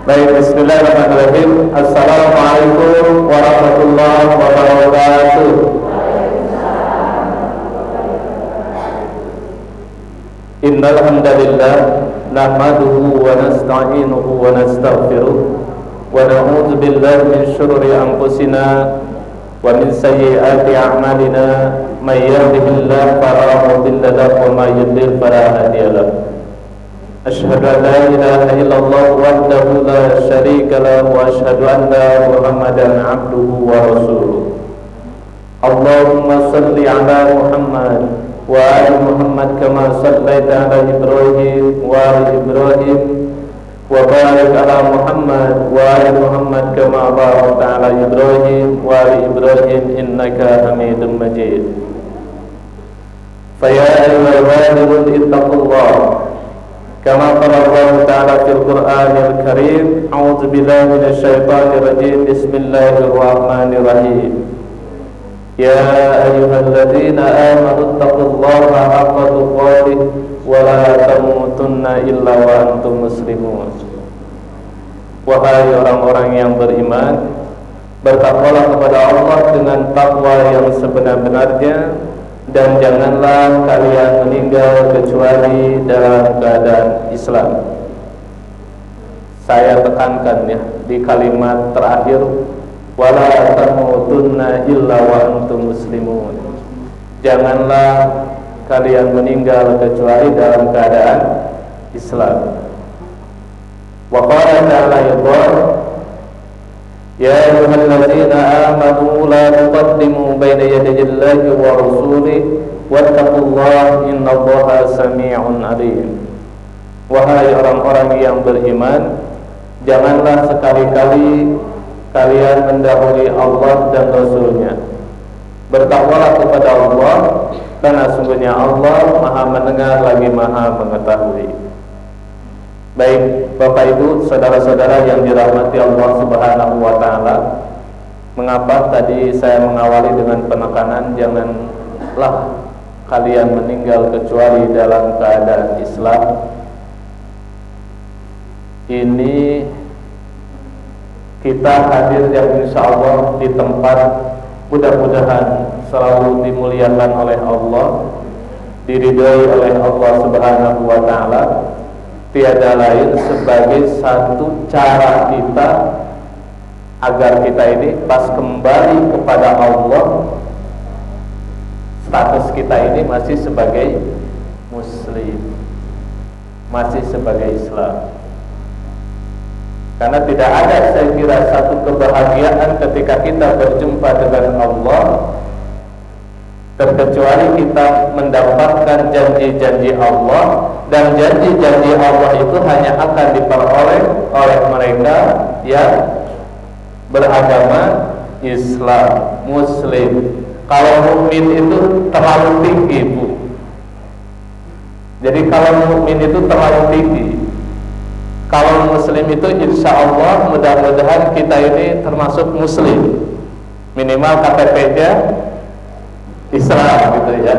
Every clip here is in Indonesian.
Baik, bismillahirrahmanirrahim. Assalamualaikum warahmatullahi wabarakatuh. Innal hamdalillah nahmaduhu wa nasta'inuhu wa nastaghfiruh wa na'udzu billahi min shururi anfusina wa min sayyiati a'malina may yahdihillahu fala mudilla lahu wa may yudlil fala hadiya lahu. Asyhadu an la ilaha illallah wahdahu la syarika lahu wa asyhadu anna Muhammadan abduhu wa rasuluh. Allahumma salli ala Muhammad wa ali Muhammad kama sallaita ala Ibrahim wa ali Ibrahim wa barik ala Muhammad wa ali Muhammad kama barakta ala Ibrahim wa ali Ibrahim innaka Hamidum Majid. Fa ya ayyuhal ittaqullah كما قال الله تعالى في القرآن الكريم أعوذ بالله من الشيطان الرجيم بسم الله الرحمن الرحيم يا أيها الذين آمنوا اتقوا الله حق تقاته ولا تموتن إلا وأنتم مسلمون. Wahai orang-orang yang beriman, bertakwalah kepada Allah dengan takwa yang sebenar-benarnya, dan janganlah kalian meninggal kecuali dalam keadaan Islam. Saya tekankan ya di kalimat terakhir, wala tamutunna illa wa antum muslimun. Janganlah kalian meninggal kecuali dalam keadaan Islam. Wa qala ta'ala ya ayyuhalladzina amanu la tuqaddimu baina yadayillahi wa rasulihi wattaqullaha innallaha samii'un 'aliim. Wahai orang-orang yang beriman, janganlah sekali-kali kalian mendahului Allah dan Rasulnya. Bertakwalah kepada Allah, karena sungguhnya Allah Maha mendengar lagi Maha mengetahui. Baik Bapak Ibu, saudara-saudara yang dirahmati Allah Subhanahu wa taala, mengapa tadi saya mengawali dengan penekanan janganlah kalian meninggal kecuali dalam keadaan Islam? Ini kita hadir yang insya Allah di tempat mudah-mudahan selalu dimuliakan oleh Allah, diridhoi oleh Allah Subhanahu wa taala. Tiada lain sebagai satu cara kita agar kita ini pas kembali kepada Allah, status kita ini masih sebagai Muslim, masih sebagai Islam. Karena tidak ada, saya kira, satu kebahagiaan ketika kita berjumpa dengan Allah terkecuali kita mendapatkan janji-janji Allah, dan janji-janji Allah itu hanya akan diperoleh oleh mereka yang beragama Islam, Muslim. Kalau mukmin itu terlalu tinggi, Bu. Jadi kalau mukmin itu terlalu tinggi. Kalau Muslim itu insya Allah mudah-mudahan kita ini termasuk Muslim, minimal KTP-nya Islam gitu ya.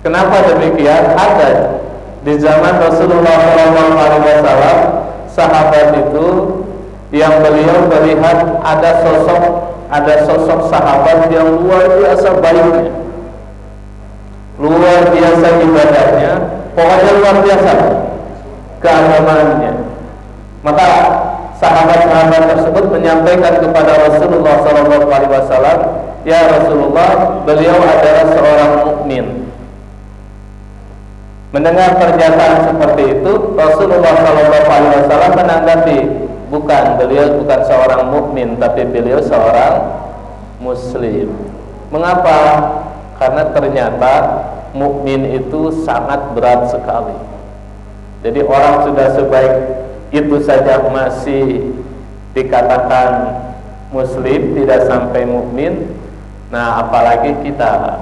Kenapa demikian? Ada di zaman Rasulullah SAW, sahabat itu yang beliau melihat ada sosok sahabat yang luar biasa baiknya, luar biasa ibadahnya, pokoknya luar biasa keagamaannya. Maka sahabat-sahabat tersebut menyampaikan kepada Rasulullah SAW, ya Rasulullah, beliau adalah seorang mukmin. Mendengar pernyataan seperti itu, Rasulullah SAW menanggapi, beliau bukan seorang mukmin, tapi beliau seorang Muslim. Mengapa? Karena ternyata mukmin itu sangat berat sekali. Jadi orang sudah sebaik itu saja masih dikatakan Muslim, tidak sampai mukmin. Nah, apalagi kita.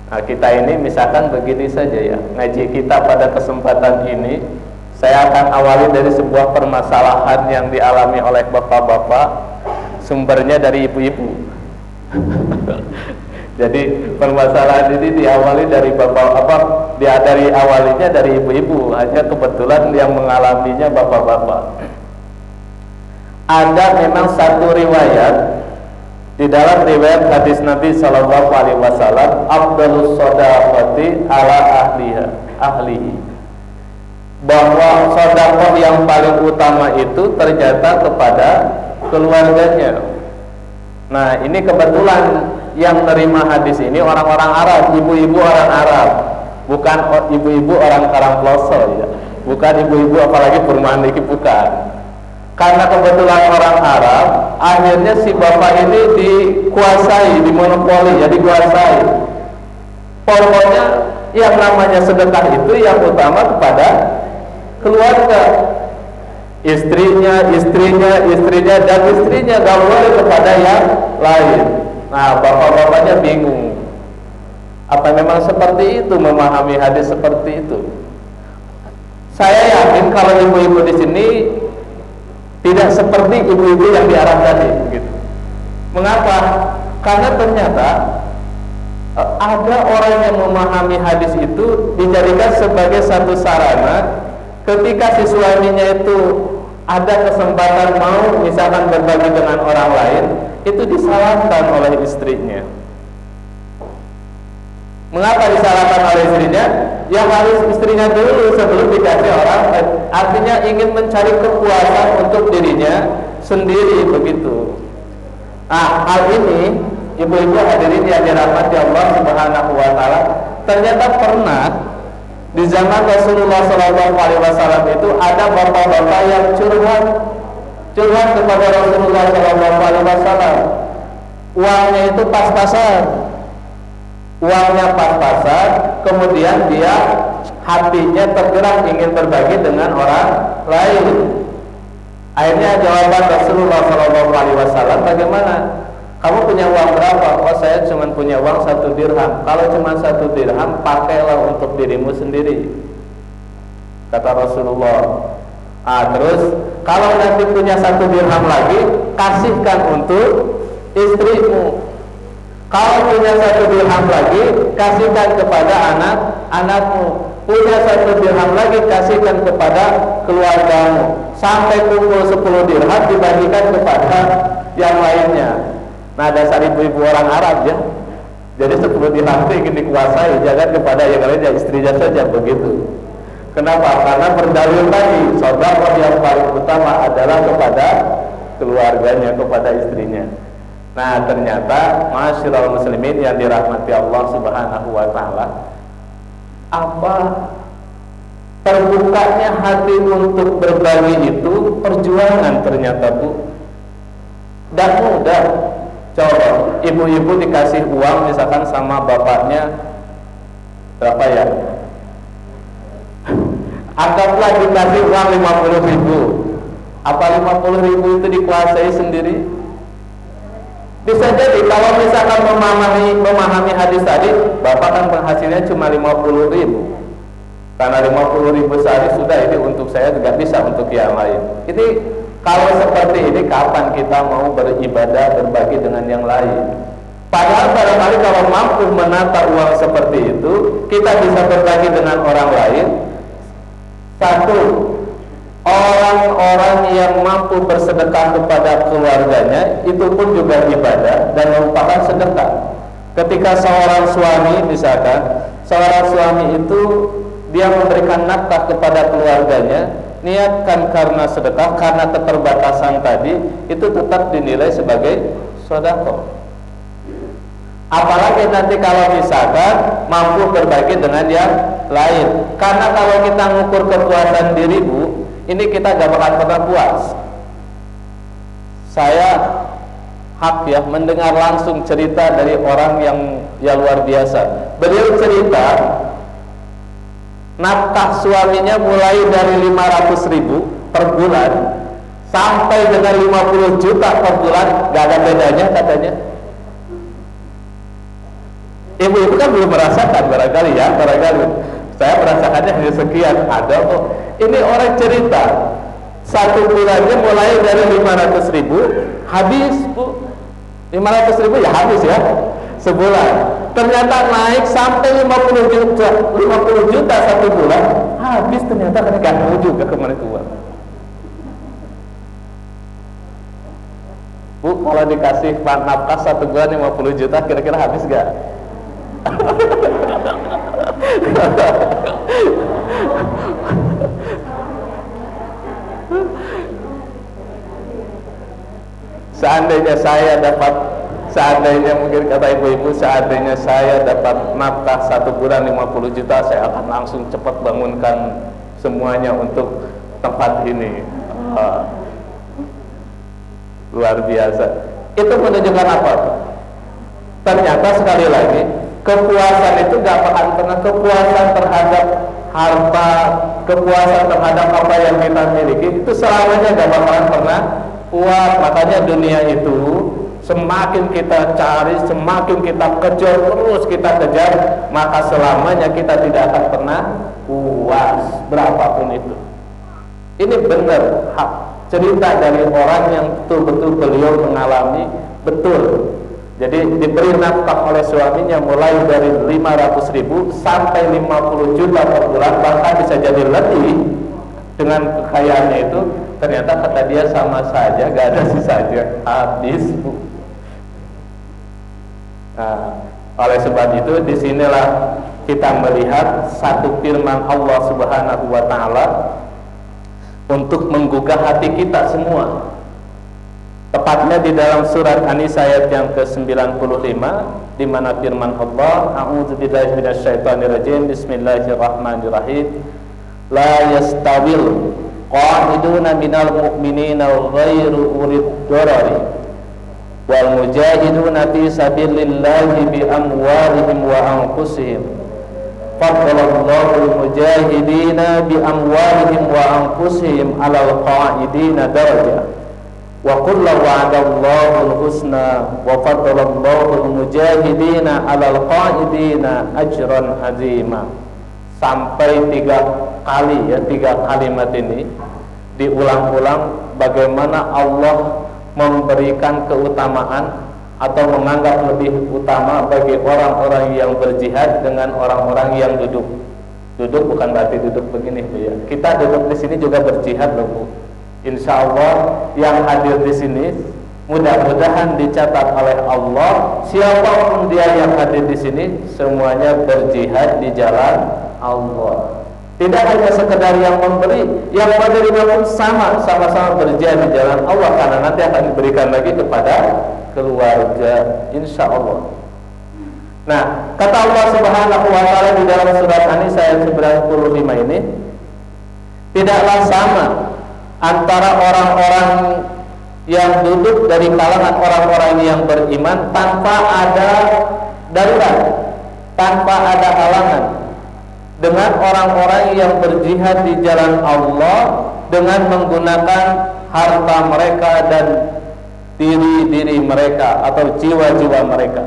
Nah, kita ini misalkan begini saja ya, ngaji kita pada kesempatan ini, saya akan awali dari sebuah permasalahan yang dialami oleh bapak-bapak, sumbernya dari ibu-ibu. Jadi permasalahan ini diawali dari dari awalnya dari ibu-ibu, hanya kebetulan yang mengalaminya bapak-bapak. ada memang satu riwayat di dalam riwayat hadis Nabi Shallallahu Alaihi Wasallam, afdalus shadaqati ala ahlihi, bahwa sedekah yang paling utama itu ternyata kepada keluarganya. Nah, ini kebetulan yang menerima hadis ini orang-orang Arab, ibu-ibu orang Arab, bukan ibu-ibu orang Karangploso ya, bukan ibu-ibu apalagi perumahan ini, bukan. Karena kebetulan orang Arab, akhirnya si bapak ini dikuasai, dimonopoli, ya dikuasai. Pokoknya yang namanya sedekah itu yang utama kepada keluarga, istrinya, dan istrinya gak boleh kepada yang lain. Nah, bapak-bapaknya bingung. Apa memang seperti itu memahami hadis seperti itu? Saya yakin kalau ibu-ibu di sini tidak seperti ibu-ibu yang di Arab tadi, begitu. Mengapa? Karena ternyata ada orang yang memahami hadis itu dijadikan sebagai satu sarana ketika si suaminya itu ada kesempatan mau misalkan berbagi dengan orang lain, itu disalahkan oleh istrinya. Mengapa disalahkan oleh istrinya? Ya harus istrinya dulu sebelum dikasih orang, artinya ingin mencari kepuasan untuk dirinya sendiri, begitu. Nah, hal ini ibu-ibu hadirin yang dirahmati Allah Subhanahu wa taala, ternyata pernah di zaman Rasulullah SAW itu ada bapak-bapak yang curhat kepada Rasulullah SAW. Uangnya itu pas-pasan, kemudian dia hatinya tergerak ingin berbagi dengan orang lain. Akhirnya jawaban Rasulullah SAW, bagaimana? Kamu punya uang berapa? Oh, saya cuma punya uang 1 dirham. Kalau cuma 1 dirham, pakailah untuk dirimu sendiri, kata Rasulullah. Terus kalau nanti punya 1 dirham lagi, kasihkan untuk istrimu. Kalau punya 1 dirham lagi, kasihkan kepada anak-anakmu. Punya 1 dirham lagi, kasihkan kepada keluargamu. Sampai kumpul 10 dirham, dibagikan kepada yang lainnya. Nah, dasar ibu-ibu orang Arab ya. Jadi 10 dirham itu ingin dikuasai, jangan kepada yang lainnya, istrinya saja, begitu. Kenapa? Karena berdalil tadi, sedekah yang paling utama adalah kepada keluarganya, kepada istrinya. Nah, ternyata masyiral muslimin yang dirahmati Allah Subhanahu wa taala, apa terbukanya hati untuk berbagi itu perjuangan ternyata, Bu. Dan mudah. Coba ibu-ibu dikasih uang misalkan sama bapaknya berapa ya? Anggaplah dikasih uang 50.000. Apa 50.000 itu dikuasai sendiri? Bisa jadi kalau misalkan memahami hadis tadi, bapak kan penghasilnya cuma 50.000. Karena 50.000 sehari sudah, ini untuk saya juga bisa untuk yang lain. Ini kalau seperti ini, kapan kita mau beribadah berbagi dengan yang lain? Padahal barangkali kalau mampu menata uang seperti itu, kita bisa berbagi dengan orang lain. Satu, orang-orang yang mampu bersedekah kepada keluarganya, itu pun juga ibadah dan merupakan sedekah. Ketika seorang suami, misalkan seorang suami itu dia memberikan nafkah kepada keluarganya, niatkan karena sedekah, karena keterbatasan tadi, itu tetap dinilai sebagai sedekah. Apalagi nanti kalau misalkan mampu berbagi dengan yang lain. Karena kalau kita ngukur kepuasan diri, Bu, ini kita gak bakal pernah puas. Saya hak ya mendengar langsung cerita dari orang yang ya luar biasa. Beliau cerita nafkah suaminya mulai dari 500.000 per bulan sampai dengan 50 juta per bulan, gak ada bedanya katanya. Ibu-ibu kan belum merasakan barangkali ya, barangkali saya merasakannya hanya sekian, ada kok. Ini orang cerita 1 bulannya mulai dari 500.000 habis, Bu. 500.000 ya habis ya sebulan. Ternyata naik sampai 50 juta 1 bulan, habis ternyata kan gak tahu juga kemana itu uang. Bu, kalau dikasih nafkah 1 bulan 50 juta, kira-kira habis gak? Seandainya mungkin kata ibu-ibu, seandainya saya dapat nafkah 1 bulan 50 juta, saya akan langsung cepat bangunkan semuanya untuk tempat ini. Luar biasa. Itu menunjukkan apa? Ternyata sekali lagi, kepuasan itu gak akan pernah, kepuasan terhadap harta, kepuasan terhadap apa yang kita miliki, itu selamanya gak bakalan pernah puas. Makanya dunia itu semakin kita cari, semakin kita kejar, terus kita kejar, maka selamanya kita tidak akan pernah puas berapapun itu. Ini benar cerita dari orang yang betul-betul beliau mengalami betul. Jadi diberi nafkah oleh suaminya mulai dari 500.000 sampai 50 juta per bulan, bahkan bisa jadi lebih dengan kekayaannya itu. Ternyata kata dia sama saja, gak ada sisanya, habis. Nah, oleh sebab itu disinilah kita melihat satu firman Allah Subhanahu wa Ta'ala untuk menggugah hati kita semua. Tepatnya di dalam surat An-Nisa ayat yang ke-95, di mana firman Allah, a'udzubillahi minasyaitonirrajim, bismillahirrahmanirrahim, la yastawil qa'iduna minal mu'minina ghairu urid darari wal mujahiduna fi sabilillahi bi amwalihim wa anfusihim faddalallahu al-mujahidina bi amwalihim wa anfusihim 'alal qa'idina darajah wa kullu wa'adallahu al-husna wa faddalallahu al-mujahidina 'alal qa'idina ajran 'azima. Sampai 3 kali ya, 3 kalimat ini diulang-ulang bagaimana Allah memberikan keutamaan atau menganggap lebih utama bagi orang-orang yang berjihad dengan orang-orang yang duduk. Duduk bukan berarti duduk begini, Bu ya. Kita duduk di sini juga berjihad loh, Bu. Insya Allah yang hadir di sini mudah-mudahan dicatat oleh Allah, siapapun dia yang hadir di sini semuanya berjihad di jalan Allah. Tidak hanya sekedar yang memberi, yang menerima pun sama-sama berjihad di jalan Allah, karena nanti akan diberikan lagi kepada keluarga, insya Allah. Nah, kata Allah Subhanahu wa Ta'ala di dalam surat An-Nisa ayat 95 ini, tidaklah sama antara orang-orang yang duduk dari kalangan orang-orang yang beriman tanpa ada darurat, tanpa ada halangan, dengan orang-orang yang berjihad di jalan Allah dengan menggunakan harta mereka dan diri-diri mereka atau jiwa-jiwa mereka.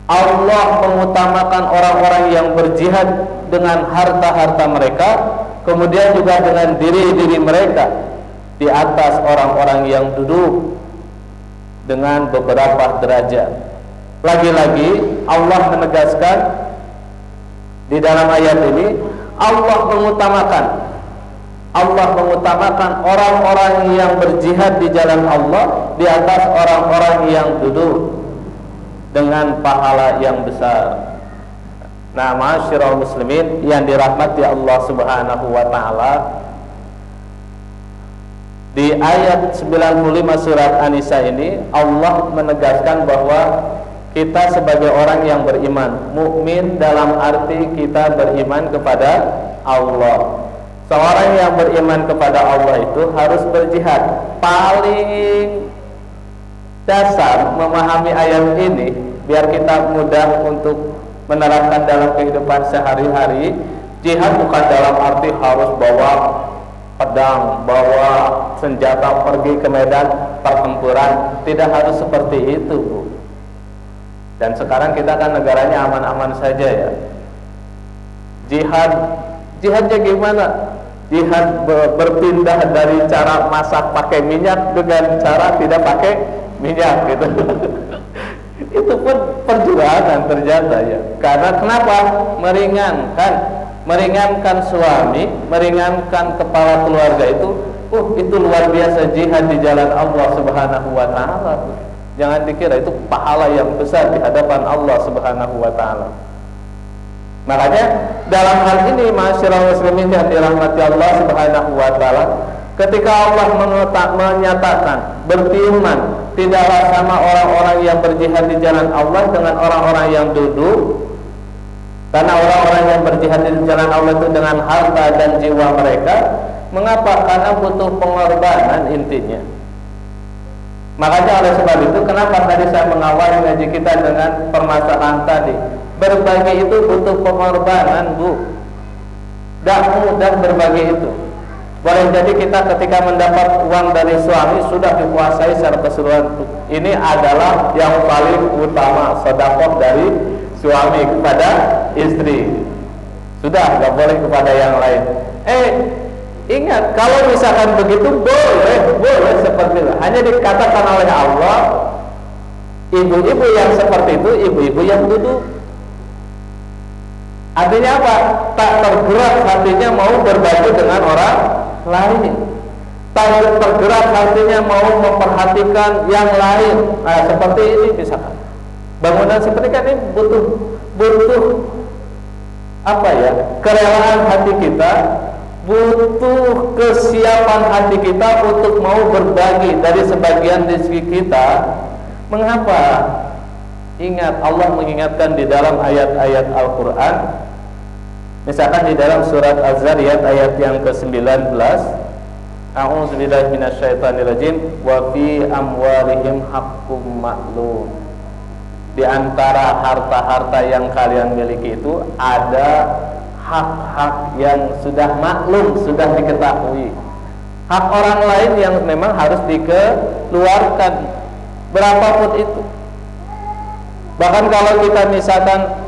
Allah mengutamakan orang-orang yang berjihad dengan harta-harta mereka, kemudian juga dengan diri-diri mereka di atas orang-orang yang duduk dengan beberapa derajat. Lagi-lagi Allah menegaskan di dalam ayat ini, Allah mengutamakan orang-orang yang berjihad di jalan Allah di atas orang-orang yang duduk dengan pahala yang besar. Nah, ma'asyiral muslimin yang dirahmati Allah Subhanahu wa Ta'ala, di ayat 95 surat An-Nisa ini Allah menegaskan bahwa kita sebagai orang yang beriman, mukmin dalam arti kita beriman kepada Allah. Seorang yang beriman kepada Allah itu harus berjihad. Paling dasar memahami ayat ini biar kita mudah untuk menerapkan dalam kehidupan sehari-hari. Jihad bukan dalam arti harus bawa pedang, bawa senjata pergi ke medan pertempuran. Tidak harus seperti itu, Bu. Dan sekarang kita kan negaranya aman-aman saja ya. Jihadnya gimana? Jihad berpindah dari cara masak pakai minyak dengan cara tidak pakai minyak gitu. Itu pun perjuangan ternyata ya. Karena kenapa? Meringankan suami, meringankan kepala keluarga itu itu luar biasa jihad di jalan Allah Subhanahu wa taala. Jangan dikira itu pahala yang besar di hadapan Allah Subhanahu wa taala. Makanya dalam hal ini masyarakat muslimin yang dirahmati Allah Subhanahu wa taala, ketika Allah menyatakan berfirman, tidaklah sama orang-orang yang berjihad di jalan Allah dengan orang-orang yang duduk. Karena orang-orang yang berjihad di jalan Allah itu dengan harta dan jiwa mereka. Mengapa? Karena butuh pengorbanan intinya. Makanya oleh sebab itu, kenapa tadi saya mengawali ngaji kita dengan permasalahan tadi? Berbagi itu butuh pengorbanan, Bu. Tidak mudah berbagi itu. Boleh jadi kita ketika mendapat uang dari suami sudah dikuasai secara keseluruhan. Ini adalah yang paling utama, sedekah dari suami kepada istri. Sudah, nggak boleh kepada yang lain. Ingat, kalau misalkan begitu boleh seperti itu. Hanya dikatakan oleh Allah, ibu-ibu yang seperti itu, ibu-ibu yang duduk. Artinya apa? Tak tergerak hatinya mau berbagi dengan orang lain. Tak tergerak hatinya mau memperhatikan yang lain. Nah, seperti ini misalkan. Bangunan seperti kan ini butuh apa ya? Kerelaan hati kita, butuh kesiapan hati kita untuk mau berbagi dari sebagian rezeki kita. Mengapa? Ingat, Allah mengingatkan di dalam ayat-ayat Al-Quran. Misalkan di dalam surat Az-Zariyat ayat yang ke-19, A'udzubillahi minasyaitonirrajim, wa fi amwalihim haqqum ma'lum. Di antara harta-harta yang kalian miliki itu ada hak-hak yang sudah maklum, sudah diketahui. Hak orang lain yang memang harus dikeluarkan, berapapun itu. Bahkan kalau kita misalkan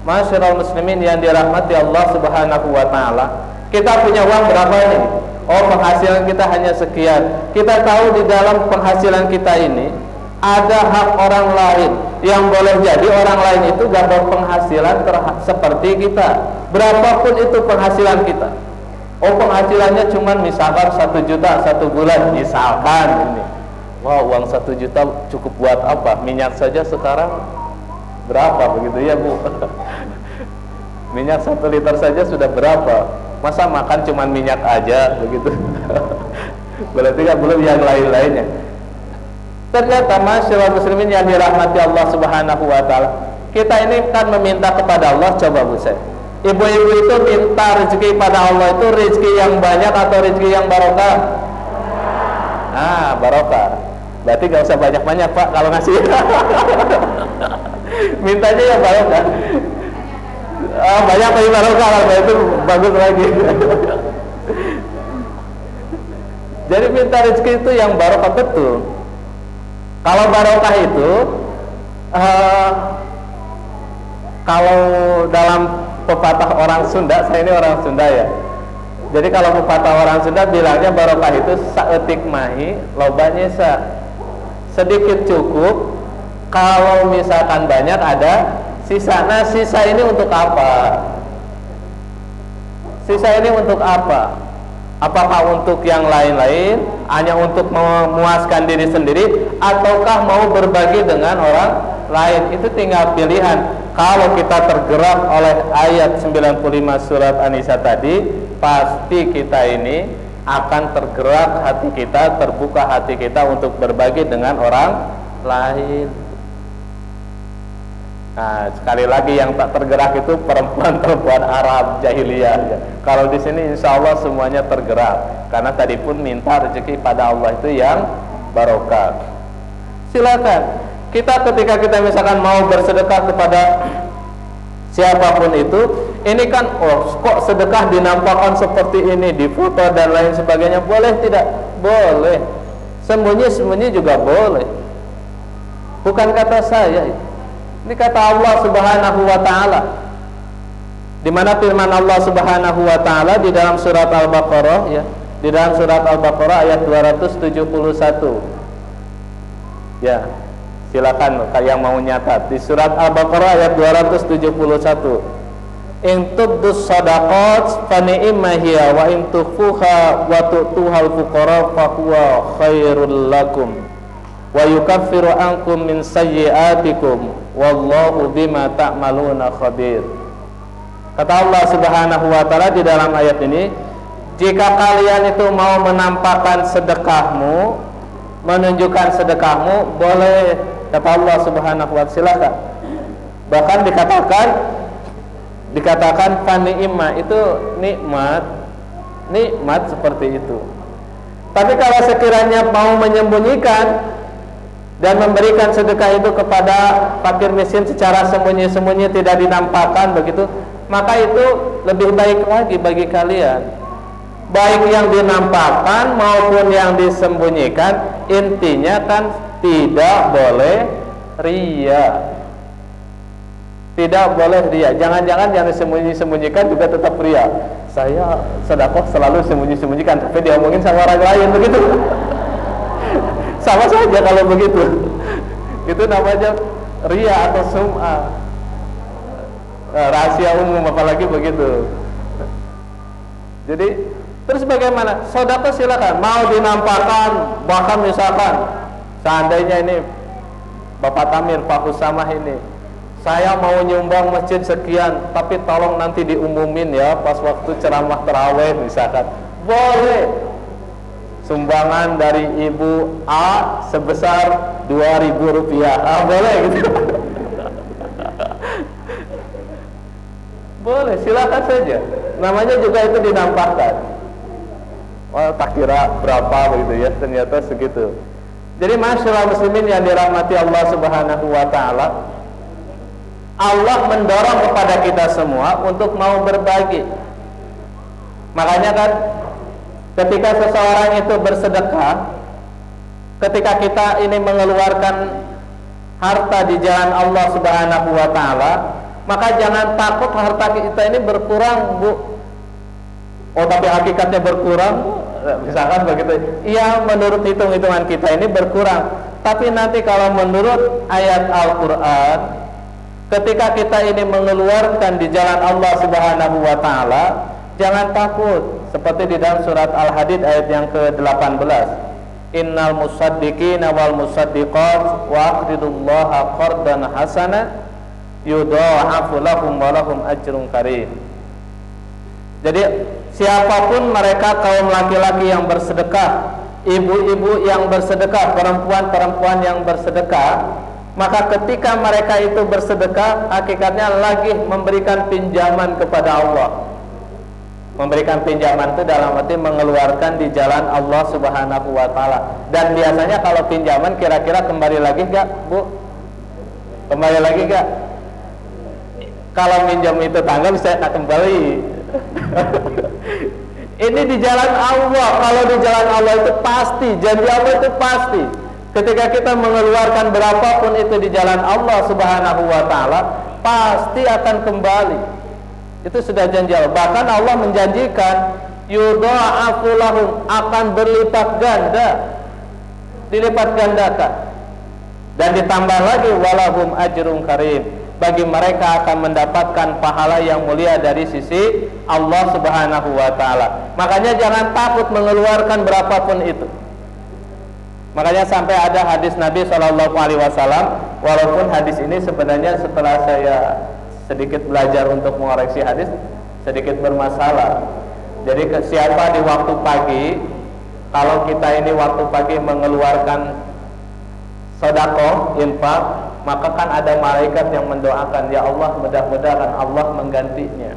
masyarakat muslimin yang dirahmati Allah Subhanahu wa taala, kita punya uang berapa nih? Oh, penghasilan kita hanya sekian. Kita tahu di dalam penghasilan kita ini ada hak orang lain yang boleh jadi orang lain itu gak berpenghasilan seperti kita. Berapapun itu penghasilan kita. Oh, penghasilannya cuma misalkan 1 juta 1 bulan misalkan ini. Wah, uang 1 juta cukup buat apa? Minyak saja sekarang berapa begitu ya, Bu? Minyak 1 liter saja sudah berapa? Masa makan cuma minyak aja begitu? Berarti kan belum yang lain-lainnya. Ternyata masyarakat muslimin yang dirahmati Allah Subhanahu wa taala, kita ini kan meminta kepada Allah. Coba Bu saya, ibu-ibu itu minta rezeki pada Allah itu rezeki yang banyak atau rezeki yang barokah? Barokah. Berarti gak usah banyak-banyak, Pak, kalau ngasih. Mintanya yang barokah. Banyak tapi barokah, kalau itu bagus lagi. Jadi minta rezeki itu yang barokah betul. Kalau barokah itu kalau dalam pepatah orang Sunda, saya ini orang Sunda ya. Jadi kalau pepatah orang Sunda bilangnya barokah itu saeutik mahi lobanya sedikit cukup. Kalau misalkan banyak ada sisa. Nah, sisa ini untuk apa? Sisa ini untuk apa? Apakah untuk yang lain-lain, hanya untuk memuaskan diri sendiri, ataukah mau berbagi dengan orang lain? Itu tinggal pilihan. Kalau kita tergerak oleh ayat 95 surat An-Nisa tadi, pasti kita ini akan tergerak hati kita, terbuka hati kita untuk berbagi dengan orang lain. Nah, sekali lagi yang tak tergerak itu perempuan-perempuan Arab jahiliyah ya. Kalau di sini insya Allah semuanya tergerak, karena tadi pun minta rezeki pada Allah itu yang barokah. Silakan kita ketika kita misalkan mau bersedekah kepada siapapun itu, ini kan kok sedekah dinampakkan seperti ini di foto dan lain sebagainya, boleh tidak? Boleh. Sembunyi-sembunyi juga boleh. Bukan kata saya itu. Ini kata Allah Subhanahu wa taala. Di mana firman Allah Subhanahu wa taala di dalam surat Al-Baqarah ya. Di dalam surat Al-Baqarah ayat 271. Ya. Silakan yang mau nyatat di surat Al-Baqarah ayat 271. in tubdus shadaqat fa ni'ma hiya wa in tukhfuha wa tu'tuhal fuqara fa huwa khairul lakum wa yukaffiru ankum min sayyi'atikum wallahu bima ta'maluna khabir. Kata Allah Subhanahu wa taala di dalam ayat ini, jika kalian itu mau menampakkan sedekahmu, menunjukkan sedekahmu, boleh, kata Allah Subhanahu wa taala, silakan. Bahkan dikatakan fani'imah, itu nikmat seperti itu. Tapi kalau sekiranya mau menyembunyikan dan memberikan sedekah itu kepada fakir miskin secara sembunyi-sembunyi, tidak dinampakkan begitu, maka itu lebih baik lagi bagi kalian. Baik yang dinampakkan maupun yang disembunyikan, intinya kan tidak boleh riya. Tidak boleh riya. Jangan-jangan yang disembunyi-sembunyikan juga tetap riya. Saya sedekah selalu sembunyi-sembunyikan, tapi diomongin sama orang lain begitu. Sama saja kalau begitu. Itu namanya riya atau sum'ah. Rahasia umum apalagi begitu. Jadi terus bagaimana? Sedekah silakan, mau dinampakkan, bahkan misalkan seandainya ini Bapak Tamir, Pak Husamah ini, saya mau nyumbang masjid sekian, tapi tolong nanti diumumin ya pas waktu ceramah tarawih misalkan. Boleh. Sumbangan dari Ibu A sebesar Rp2.000. Boleh gitu. Boleh, silakan saja. Namanya juga itu dinampakkan. Oh, tak kira berapa begitu ya, ternyata segitu. Jadi masyaallah muslimin yang dirahmati Allah Subhanahu wa taala, Allah mendorong kepada kita semua untuk mau berbagi. Makanya kan ketika seseorang itu bersedekah, ketika kita ini mengeluarkan harta di jalan Allah Subhanahu wa taala, maka jangan takut harta kita ini berkurang, Bu. Oh, tapi hakikatnya berkurang, misalkan begitu. Iya, menurut hitung-hitungan kita ini berkurang. Tapi nanti kalau menurut ayat Al-Qur'an, ketika kita ini mengeluarkan di jalan Allah Subhanahu wa taala, jangan takut. Seperti di dalam surat Al-Hadid ayat yang ke-18. Innal musaddiqina wal musaddiqat wa aqridullaha qardan hasana yudha'afu lahum wa lahum ajrun karim. Jadi siapapun mereka, kaum laki-laki yang bersedekah, ibu-ibu yang bersedekah, perempuan-perempuan yang bersedekah, maka ketika mereka itu bersedekah, hakikatnya lagi memberikan pinjaman kepada Allah. Memberikan pinjaman itu dalam arti mengeluarkan di jalan Allah Subhanahu wa taala. Dan biasanya kalau pinjaman kira-kira kembali lagi enggak, Bu? Kembali lagi enggak? Kalau minjam itu tanggal saya tak kembali. Ini di jalan Allah. Kalau di jalan Allah itu pasti, janji Allah itu pasti. Ketika kita mengeluarkan berapapun itu di jalan Allah Subhanahu wa taala, pasti akan kembali. Itu sudah janji Allah. Bahkan Allah menjanjikan yudha'afu lahum, akan berlipat ganda, dilipat gandakan. Dan ditambah lagi walahum ajrun karim, bagi mereka akan mendapatkan pahala yang mulia dari sisi Allah Subhanahu wa taala. Makanya jangan takut mengeluarkan berapapun itu. Makanya sampai ada hadis Nabi SAW, walaupun hadis ini sebenarnya setelah saya sedikit belajar untuk mengoreksi hadis, sedikit bermasalah. Jadi siapa di waktu pagi, kalau kita ini waktu pagi mengeluarkan sedekah, infak, maka kan ada malaikat yang mendoakan, ya Allah, mudah-mudahan Allah menggantinya.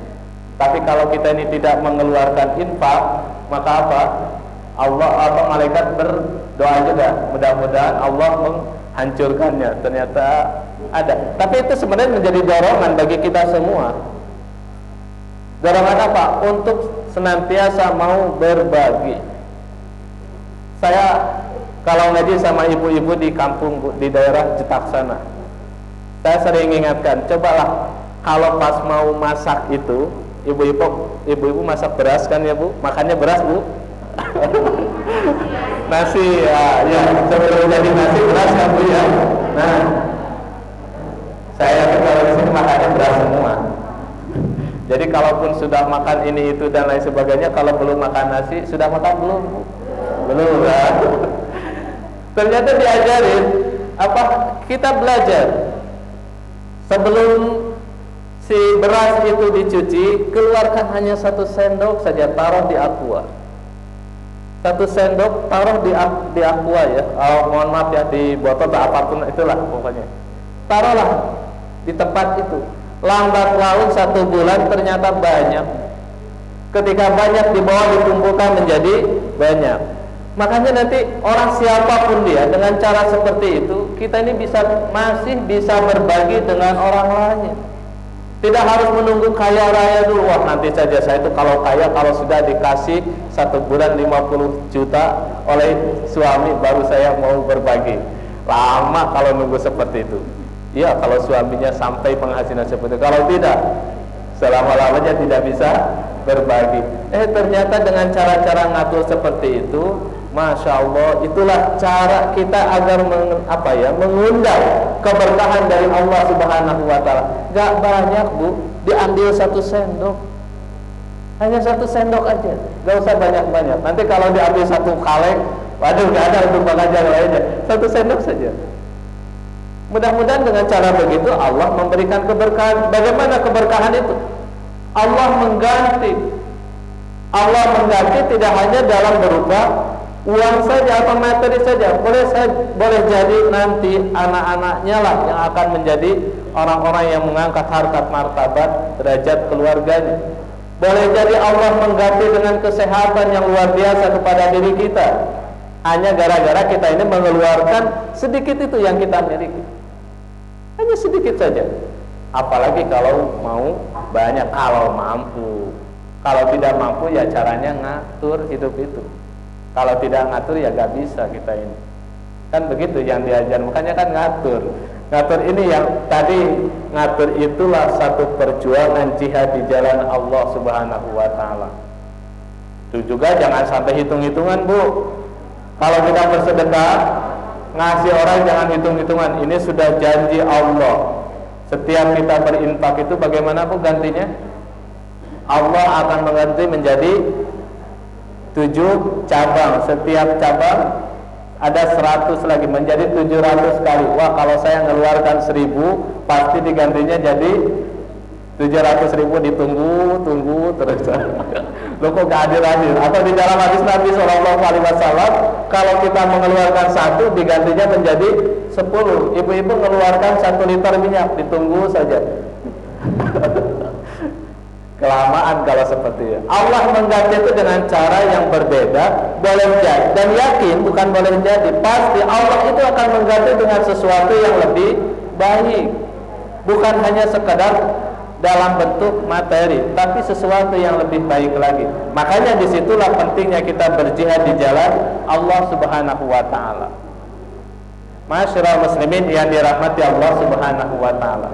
Tapi kalau kita ini tidak mengeluarkan infak, maka apa? Allah atau malaikat berdoa juga, mudah-mudahan Allah menghancurkannya. Ternyata ada. Tapi itu sebenarnya menjadi dorongan bagi kita semua. Dorongan apa? Untuk senantiasa mau berbagi. Saya kalau ngaji sama ibu-ibu di kampung, Bu, di daerah Jetak sana, saya sering ingatkan, cobalah kalau pas mau masak itu, ibu-ibu masak beras kan ya, Bu? Makannya beras, Bu? Nasi, ya sebelum jadi nasi beras kan, Bu, ya? Nah, saya kalau di sini makannya beras semua. Jadi kalaupun sudah makan ini itu dan lain sebagainya, kalau belum makan nasi, sudah makan belum? Belum kan? Ternyata diajarin apa? Kita belajar sebelum si beras itu dicuci, keluarkan hanya 1 sendok saja, taruh di aqua. 1 sendok taruh di aqua ya. Oh, mohon maaf ya, di botol atau apapun itulah pokoknya. Taruhlah di tempat itu. Lambat laun 1 bulan ternyata banyak. Ketika banyak dibawa dikumpulkan menjadi banyak. Makanya nanti orang siapapun dia dengan cara seperti itu, kita ini masih bisa berbagi dengan orang lain. Tidak harus menunggu kaya raya dulu. Wah, nanti saja saya itu kalau kaya, kalau sudah dikasih 1 bulan 50 juta oleh suami baru saya mau berbagi. Lama kalau nunggu seperti itu. Iya, kalau suaminya sampai penghasilan seperti itu. Kalau tidak, selama-lamanya tidak bisa berbagi. Ternyata dengan cara-cara ngatur seperti itu, Masya Allah, itulah cara kita agar mengundang keberkahan dari Allah Subhanahu wa Ta'ala. Gak banyak, Bu, diambil 1 sendok, hanya 1 sendok aja, gak usah banyak-banyak. Nanti kalau diambil 1 kaleng, waduh, gak ada untuk pengajar lainnya. 1 sendok saja. Mudah-mudahan dengan cara begitu Allah memberikan keberkahan. Bagaimana keberkahan itu? Allah mengganti tidak hanya dalam berupa uang saja atau materi saja. Boleh jadi nanti anak-anaknya lah yang akan menjadi orang-orang yang mengangkat harkat martabat derajat keluarganya. Boleh jadi Allah mengganti dengan kesehatan yang luar biasa kepada diri kita, hanya gara-gara kita ini mengeluarkan sedikit itu yang kita miliki. Hanya sedikit saja. Apalagi kalau mau banyak, kalau mampu. Kalau tidak mampu ya caranya ngatur hidup itu. Kalau tidak ngatur ya gak bisa kita ini. Kan begitu yang diajar, makanya kan ngatur. Ngatur ini yang tadi, ngatur itulah satu perjuangan jihad di jalan Allah Subhanahu wa Ta'ala. Itu juga jangan sampai hitung-hitungan, Bu. Kalau kita bersedekah, ngasih orang jangan hitung-hitungan. Ini sudah janji Allah. Setiap kita berinfak itu bagaimana, Bu, gantinya? Allah akan mengganti menjadi 7 cabang. Setiap cabang ada 100 lagi, menjadi 700 kali. Wah, kalau saya ngeluarkan 1000, pasti digantinya jadi 700.000. Ditunggu terus. Loh, kok gak adil-adil? Atau di dalam hadis Nabi SAW, kalau kita mengeluarkan 1, digantinya menjadi 10. Ibu-ibu mengeluarkan 1 liter minyak, ditunggu saja. Kelamaan kalau seperti itu. Allah mengganti itu dengan cara yang berbeda. Boleh jadi, dan yakin bukan boleh jadi, pasti Allah itu akan mengganti dengan sesuatu yang lebih baik. Bukan hanya sekedar dalam bentuk materi, tapi sesuatu yang lebih baik lagi. Makanya disitulah pentingnya kita berjihad di jalan Allah Subhanahu wa Ta'ala. Masyarul muslimin yang dirahmati Allah Subhanahu wa Ta'ala.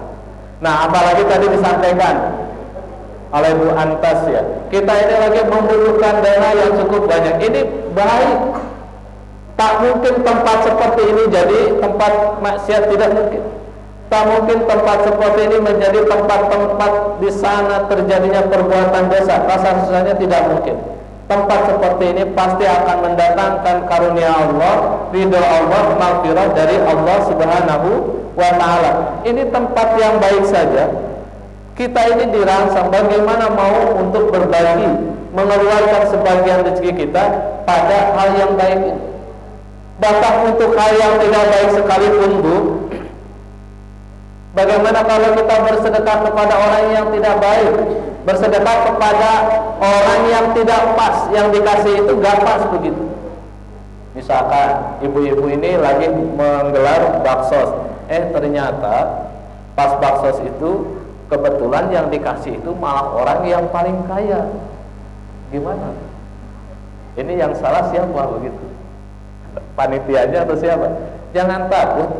Nah, apalagi tadi disampaikan oleh Bu Antas ya, kita ini lagi membutuhkan dana yang cukup banyak. Ini baik. Tak mungkin tempat seperti ini jadi tempat maksiat, tidak mungkin. Tak mungkin tempat seperti ini menjadi tempat-tempat di sana terjadinya perbuatan dosa. Rasa-rasanya tidak mungkin. Tempat seperti ini pasti akan mendatangkan karunia Allah, ridho Allah, maghfirah dari Allah Subhanahu wa Ta'ala. Ini tempat yang baik saja. Kita ini dirangsang bagaimana mau untuk berbagi, mengeluarkan sebagian rezeki kita pada hal yang baik ini. Bahkan untuk hal yang tidak baik sekalipun, Bu, bagaimana kalau kita bersedekah kepada orang yang tidak baik, bersedekah kepada orang yang tidak pas, yang dikasih itu gak pas begitu. Misalkan ibu-ibu ini lagi menggelar baksos, ternyata pas baksos itu kebetulan yang dikasih itu malah orang yang paling kaya. Gimana? Ini yang salah siapa begitu? Panitianya atau siapa? Jangan takut.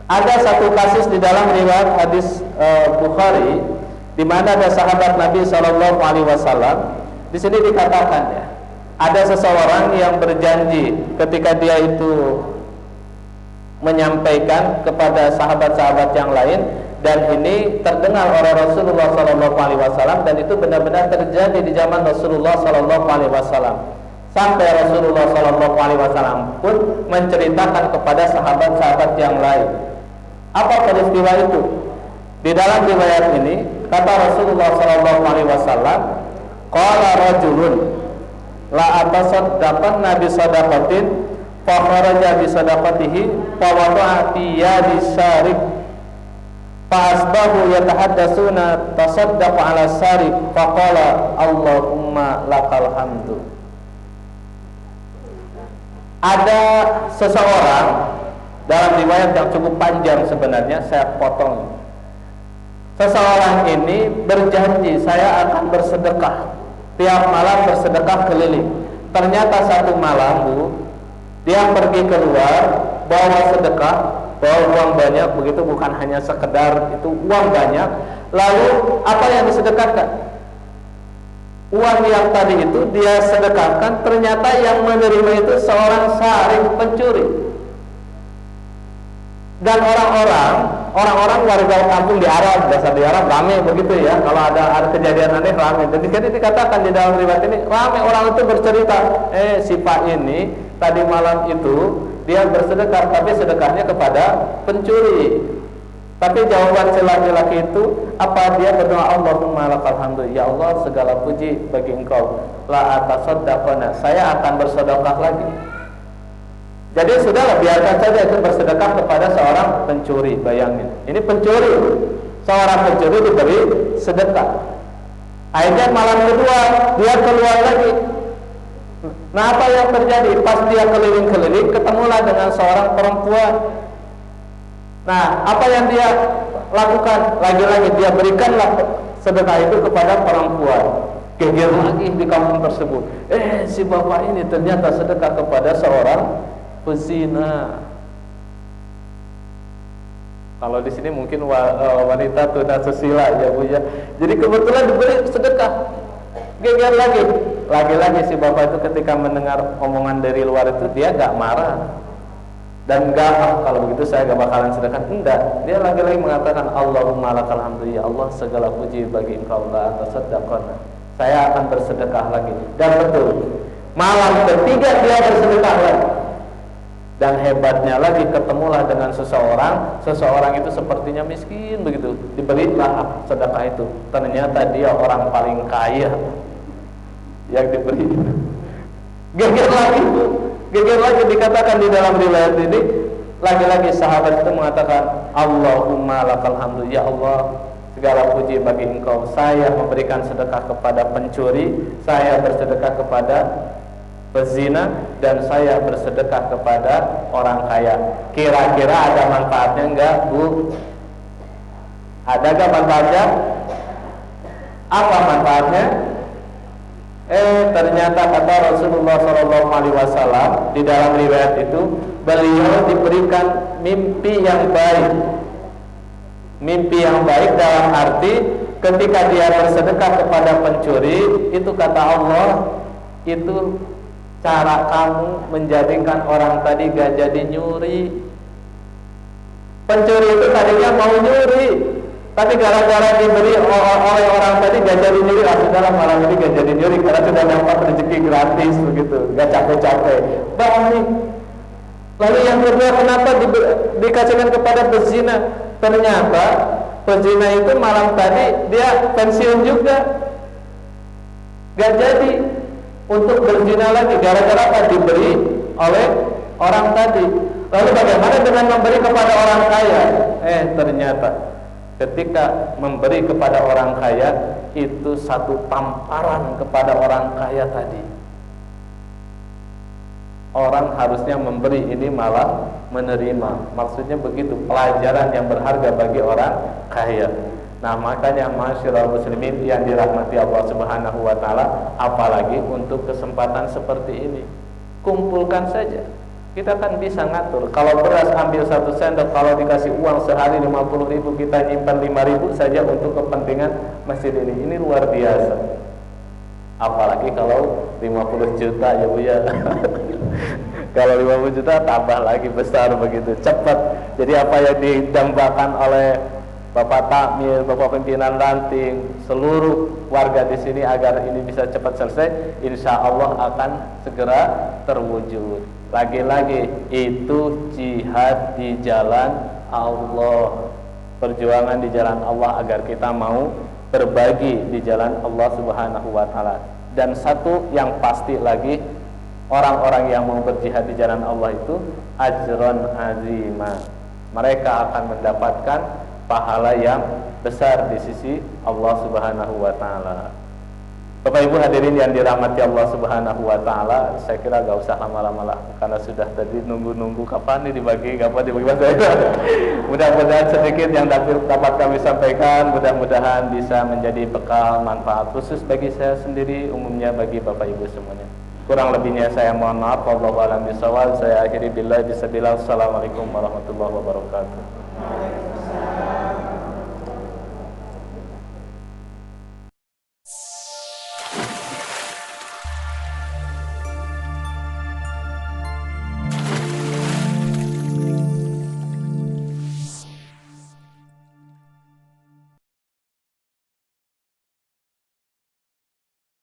Ada satu kasus di dalam riwayat hadis Bukhari, di mana ada sahabat Nabi Shallallahu Alaihi Wasallam. Di sini dikatakan ya, ada seseorang yang berjanji ketika dia itu menyampaikan kepada sahabat-sahabat yang lain, dan ini terdengar oleh Rasulullah SAW, dan itu benar-benar terjadi di zaman Rasulullah SAW. Sampai Rasulullah SAW pun menceritakan kepada sahabat-sahabat yang lain. Apa peristiwa itu? Di dalam riwayat ini kata Rasulullah SAW, qala rajulun la atasaddaqanna bi sadaqatin fa kharaja bi sadaqatihi fa wada'a fi yadi syarib fa asbahu yatahaddatsuna tasaddaqa ala syarib fa qala Allahumma lakal hamdu. Ada seseorang, dalam riwayat yang cukup panjang sebenarnya, saya potong. Seseorang ini berjanji, saya akan bersedekah, tiap malam bersedekah keliling. Ternyata satu malam, Bu, dia pergi keluar bawa sedekah, bawa uang banyak, begitu, bukan hanya sekedar itu uang banyak. Lalu apa yang disedekahkan? Uang yang tadi itu dia sedekahkan, ternyata yang menerima itu seorang saring pencuri. Dan orang-orang warga kampung di Arab, biasa di Arab ramai begitu ya, kalau ada kejadian aneh ramai. Jadi dikatakan di dalam riwayat ini, ramai orang itu bercerita, si Pak ini tadi malam itu dia bersedekah, tapi sedekahnya kepada pencuri. Tapi jawaban si laki-laki itu apa? Dia berdoa, Allahumma lakal hamdu, ya Allah segala puji bagi Engkau, la atasaddaqana, saya akan bersedekah lagi. Jadi sudahlah, biarkan saja itu bersedekah kepada seorang pencuri. Bayangin, ini pencuri, seorang pencuri diberi sedekah. Akhirnya malam kedua dia keluar lagi. Nah, apa yang terjadi? Pas dia keliling-keliling, ketemulah dengan seorang perempuan. Nah, apa yang dia lakukan? Lagi-lagi dia berikanlah sedekah itu kepada perempuan. Geger lagi di kampung tersebut. Si bapak ini ternyata sedekah kepada seorang pezina. Kalau di sini mungkin wanita tunasusila ya Bu ya. Jadi kebetulan diberi sedekah. Geger lagi si bapak itu ketika mendengar omongan dari luar itu, dia gak marah dan gak, kalau begitu saya gak bakalan sedekah. Enggak, dia lagi-lagi mengatakan, Allahumma lakal hamdu, ya Allah segala puji bagi Engkau, la atasaddaqana, saya akan bersedekah lagi. Dan betul, malam ketiga dia bersedekah lagi. Dan hebatnya lagi, ketemulah dengan seseorang itu sepertinya miskin begitu, diberilah sedekah itu. Ternyata dia orang paling kaya yang diberi itu. Geger lagi dikatakan di dalam riwayat ini, lagi-lagi sahabat itu mengatakan, Allahumma lakal hamdu, ya Allah segala puji bagi Engkau, saya memberikan sedekah kepada pencuri, saya bersedekah kepada pezina, dan saya bersedekah kepada orang kaya. Kira-kira ada manfaatnya enggak, Bu? Ada enggak manfaatnya? Apa manfaatnya? Ternyata kata Rasulullah SAW di dalam riwayat itu, beliau diberikan mimpi yang baik. Mimpi yang baik dalam arti ketika dia bersedekah kepada pencuri, itu kata Allah, itu cara kamu menjadikan orang tadi gak jadi nyuri. Pencuri itu tadinya mau nyuri, tapi gara-gara diberi oleh orang tadi gak jadi nyuri. Sudahlah, malam ini gak jadi nyuri karena sudah dapat rezeki gratis begitu, gak capek-capek. Baik. Lalu yang kedua, kenapa dikasihkan kepada pezina? Ternyata pezina itu malam tadi dia pensiun juga, gak jadi untuk berzina lagi gara-gara apa? Diberi oleh orang tadi. Lalu bagaimana dengan memberi kepada orang kaya? Ternyata ketika memberi kepada orang kaya itu satu tamparan kepada orang kaya tadi. Orang harusnya memberi, ini malah menerima. Maksudnya begitu, pelajaran yang berharga bagi orang kaya. Nah, makanya masyaallah muslimin yang dirahmati Allah Subhanahu wa taala, apalagi untuk kesempatan seperti ini, kumpulkan saja. Kita kan bisa ngatur. Kalau beras ambil 1 sendok, kalau dikasih uang sehari 50.000, kita nyimpan 5.000 saja untuk kepentingan masjid ini. Ini luar biasa. Apalagi kalau 50 juta ya Bu ya. Kalau 50 juta tambah lagi besar begitu cepat. Jadi apa yang didambakan oleh Bapak Takmir, Bapak pimpinan ranting, seluruh warga di sini agar ini bisa cepat selesai, insya Allah akan segera terwujud. Lagi-lagi itu jihad di jalan Allah, perjuangan di jalan Allah agar kita mau berbagi di jalan Allah Subhanahu wa taala. Dan satu yang pasti lagi, orang-orang yang mau berjihad di jalan Allah itu ajron azima. Mereka akan mendapatkan pahala yang besar di sisi Allah Subhanahu wa taala. Bapak Ibu hadirin yang dirahmati Allah Subhanahu wa taala, saya kira gak usah lama-lama lah karena sudah tadi nunggu-nunggu kapan nih dibagi, kapan dibagi. Mudah-mudahan sedikit yang dapat kami sampaikan, mudah-mudahan bisa menjadi bekal manfaat khusus bagi saya sendiri, umumnya bagi Bapak Ibu semuanya. Kurang lebihnya saya mohon maaf. Wallahu a'lam bishawab. Saya akhiri billahi bismillah. Assalamualaikum warahmatullahi wabarakatuh.